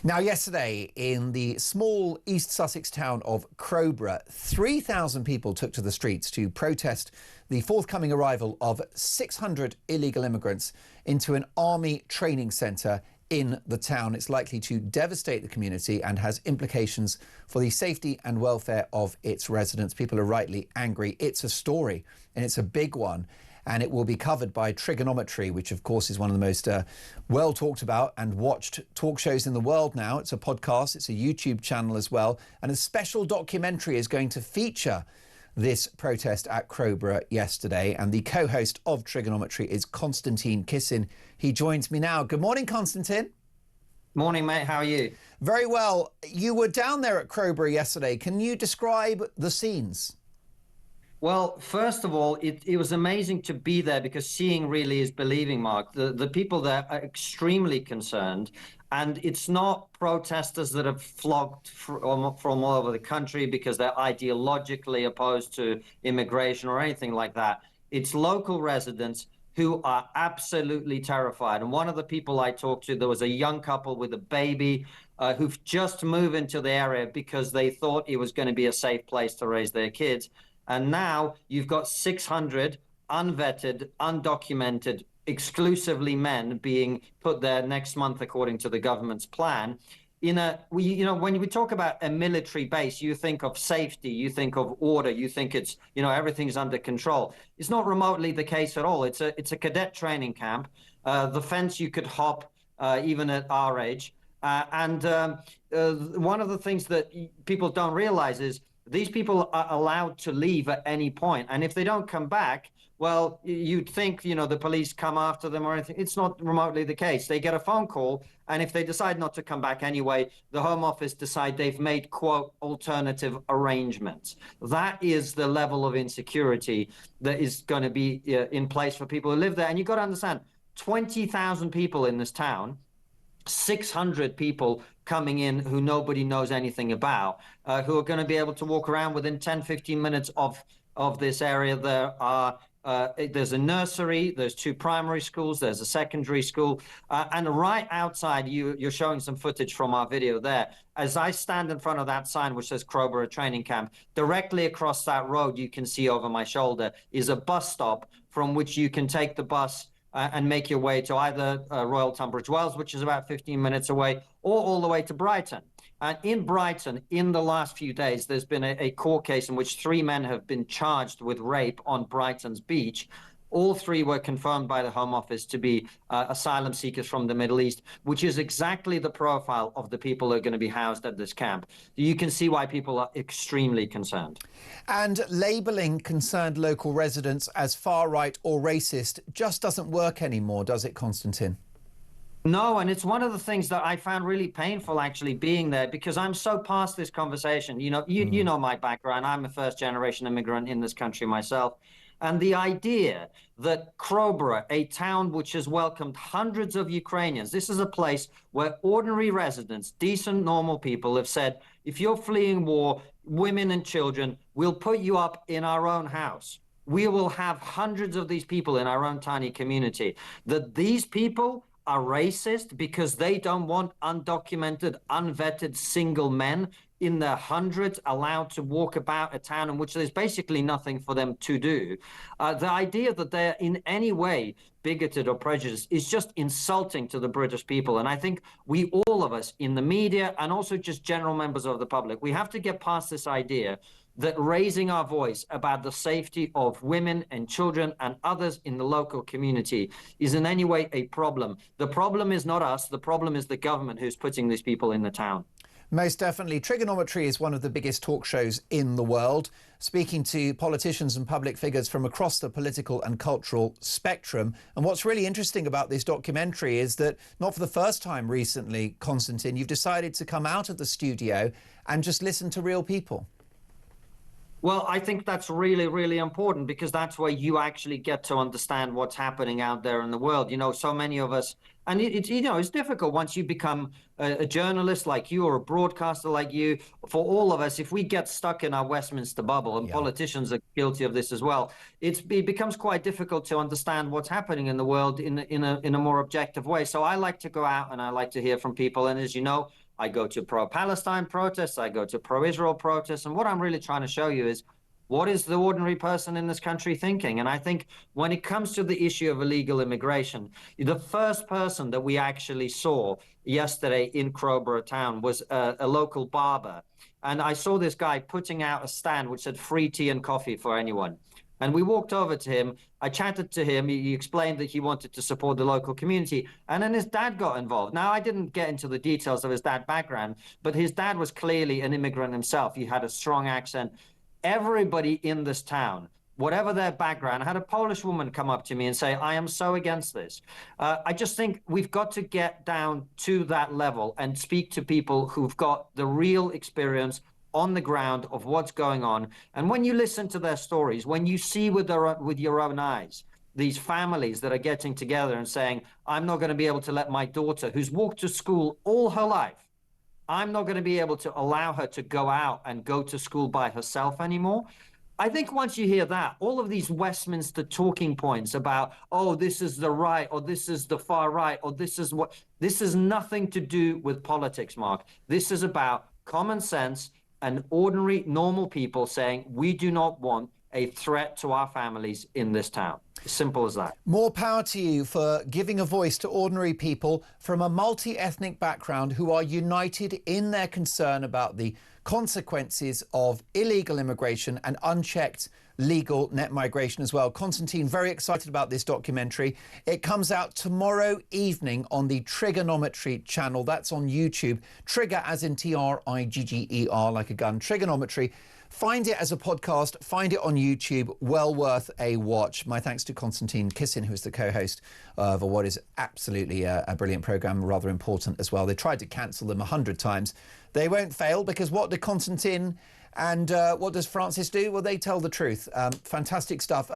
Now, yesterday in the small East Sussex town of Crowborough, 3,000 people took to the streets to protest the forthcoming arrival of 600 illegal immigrants into an army training centre in the town. It's likely to devastate the community and has implications for the safety and welfare of its residents. People are rightly angry. It's a story, and it's a big one. And it will be covered by Trigonometry, which, of course, is one of the most well talked about and watched talk shows in the world now. It's a podcast, it's a YouTube channel as well. And a special documentary is going to feature this protest at Crowborough yesterday. And the co-host of Trigonometry is Konstantin Kisin. He joins me now. Good morning, Konstantin. Morning, mate. How are you? Very well. You were down there at Crowborough yesterday. Can you describe the scenes? Well, first of all, it was amazing to be there because seeing really is believing, Mark. The people there are extremely concerned, and it's not protesters that have flocked from all over the country because they're ideologically opposed to immigration or anything like that. It's local residents who are absolutely terrified. And one of the people I talked to, there was a young couple with a baby who've just moved into the area because they thought it was going to be a safe place to raise their kids. And now you've got 600 unvetted, undocumented, exclusively men being put there next month, according to the government's plan. When we talk about a military base, you think of safety, you think of order, you think it's, everything's under control. It's not remotely the case at all. It's a cadet training camp. The fence you could hop even at our age. One of the things that people don't realize is these people are allowed to leave at any point. And if they don't come back, well, you'd think, the police come after them or anything. It's not remotely the case. They get a phone call, and if they decide not to come back anyway, the Home Office decide they've made, quote, alternative arrangements. That is the level of insecurity that is going to be in place for people who live there. And you've got to understand, 20,000 people in this town, 600 people coming in who nobody knows anything about, who are going to be able to walk around within 10-15 minutes of this area. There's a nursery, there's 2 primary schools, there's a secondary school, and right outside, you're showing some footage from our video there. As I stand in front of that sign which says Crowborough Training Camp, directly across that road you can see over my shoulder is a bus stop from which you can take the bus and make your way to either Royal Tunbridge Wells, which is about 15 minutes away, or all the way to Brighton. And in Brighton, in the last few days, there's been a court case in which 3 men have been charged with rape on Brighton's beach. All 3 were confirmed by the Home Office to be asylum seekers from the Middle East, which is exactly the profile of the people who are going to be housed at this camp. You can see why people are extremely concerned. And labelling concerned local residents as far-right or racist just doesn't work anymore, does it, Konstantin? No, and it's one of the things that I found really painful actually being there, because I'm so past this conversation. You know my background. I'm a first-generation immigrant in this country myself. And the idea that Crowborough, a town which has welcomed hundreds of Ukrainians, this is a place where ordinary residents, decent, normal people have said, if you're fleeing war, women and children, we'll put you up in our own house. We will have hundreds of these people in our own tiny community. That these people are racist because they don't want undocumented, unvetted single men in their hundreds allowed to walk about a town in which there's basically nothing for them to do. The idea that they're in any way bigoted or prejudiced is just insulting to the British people. And I think all of us in the media and also just general members of the public, we have to get past this idea that raising our voice about the safety of women and children and others in the local community is in any way a problem. The problem is not us. The problem is the government who's putting these people in the town. Most definitely. Trigonometry is one of the biggest talk shows in the world, speaking to politicians and public figures from across the political and cultural spectrum. And what's really interesting about this documentary is that, not for the first time recently, Konstantin, you've decided to come out of the studio and just listen to real people. Well, I think that's really, really important, because that's where you actually get to understand what's happening out there in the world. So many of us, and it's difficult once you become a journalist like you or a broadcaster like you. For all of us, if we get stuck in our Westminster bubble, and politicians are guilty of this as well, it becomes quite difficult to understand what's happening in the world in a more objective way. So I like to go out and I like to hear from people. And as you know, I go to pro-Palestine protests, I go to pro-Israel protests, and what I'm really trying to show you is what is the ordinary person in this country thinking? And I think when it comes to the issue of illegal immigration, the first person that we actually saw yesterday in Crowborough town was a local barber. And I saw this guy putting out a stand which said free tea and coffee for anyone. And we walked over to him. I chatted to him. He explained that he wanted to support the local community. And then his dad got involved. Now, I didn't get into the details of his dad's background, but his dad was clearly an immigrant himself. He had a strong accent. Everybody in this town, whatever their background, I had a Polish woman come up to me and say, I am so against this. I just think we've got to get down to that level and speak to people who've got the real experience on the ground of what's going on. And when you listen to their stories, when you see with your own eyes, these families that are getting together and saying, I'm not going to be able to let my daughter, who's walked to school all her life, I'm not going to be able to allow her to go out and go to school by herself anymore. I think once you hear that, all of these Westminster talking points about, oh, this is the right, or this is the far right, or this is nothing to do with politics, Mark. This is about common sense and ordinary, normal people saying, we do not want a threat to our families in this town. Simple as that. More power to you for giving a voice to ordinary people from a multi-ethnic background who are united in their concern about the consequences of illegal immigration and unchecked legal net migration as well. Konstantin, very excited about this documentary. It comes out tomorrow evening on the Trigonometry channel. That's on YouTube. Trigger as in Trigger, like a gun. Trigonometry. Find it as a podcast, find it on YouTube, well worth a watch. My thanks to Konstantin Kisin, who is the co-host of what is absolutely a brilliant programme, rather important as well. They tried to cancel them 100 times. They won't fail, because what do Konstantin and what does Francis do? Well, they tell the truth. Fantastic stuff.